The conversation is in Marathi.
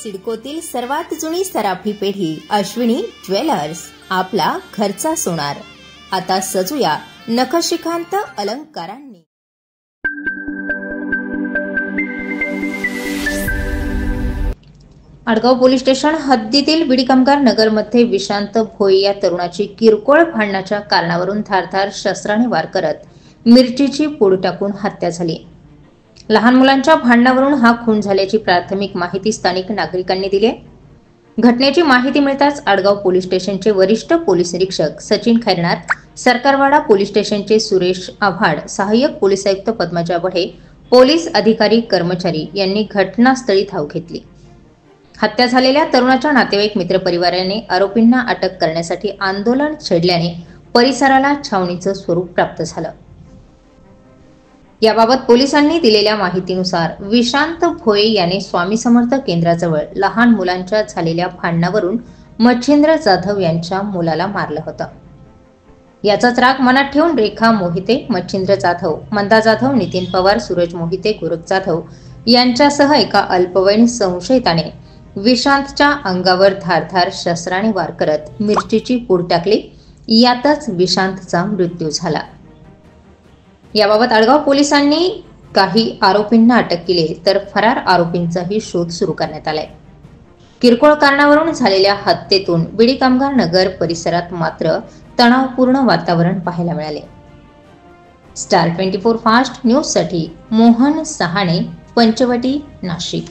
सिडकोतील सर्वात जुनी सराफी पेढी अश्विनी ज्वेलर्स, आपला घरचा सोनार. आता सजूया नखशिखांत अलंकारांनी. आडगाव पोलीस स्टेशन हद्दीतील बीडी कामगार नगरमध्ये विशांत भोये या तरुणाची किरकोळ भांडणाच्या कारणावरून धारधार शस्त्राने वार करत मिरचीची पूड टाकून हत्या झाली. लहान मुलांच्या भांडणावरून हा खून झाल्याची प्राथमिक माहिती स्थानिक नागरिकांनी दिली. घटनेची माहिती मिळताच आडगाव पोलीस स्टेशनचे वरिष्ठ पोलीस निरीक्षक सचिन खैरनार, सरकारवाडा पोलीस स्टेशनचे सुरेश आव्हाड, सहाय्यक पोलीस आयुक्त पद्मजा बढे, पोलीस अधिकारी कर्मचारी यांनी घटनास्थळी धाव घेतली. हत्या झालेल्या तरुणाच्या नातेवाईक मित्रपरिवाराने आरोपींना अटक करण्यासाठी आंदोलन छेडल्याने परिसराला छावणीचं स्वरूप प्राप्त झालं. याबाबत पोलिसांनी दिलेल्या माहितीनुसार विशांत भोये याने स्वामी समर्थ केंद्राजवळ लहान मुलांच्या झालेल्या भांडणावरून मच्छिंद्र जाधव यांच्या मुलाला मारलं होतं. याचाच राग मनात ठेवून रेखा मोहिते, मच्छिंद्र जाधव, मंदा जाधव, नितीन पवार, सूरज मोहिते, गोरख जाधव यांच्यासह एका अल्पवयीन संशयिताने विशांतच्या अंगावर धारधार शस्त्राने वार करत मिरचीची पूड टाकली. यातच विशांतचा मृत्यू झाला. याबाबत आडगाव पोलिसांनी काही आरोपींना अटक केली, तर फरार आरोपींचाही शोध सुरू करण्यात आलाय. किरकोळ कारणावरून झालेल्या हत्येतून बीडी कामगार नगर परिसरात मात्र तणावपूर्ण वातावरण पाहायला मिळाले. स्टार 24 फास्ट न्यूज साठी मोहन सहाणे, पंचवटी, नाशिक.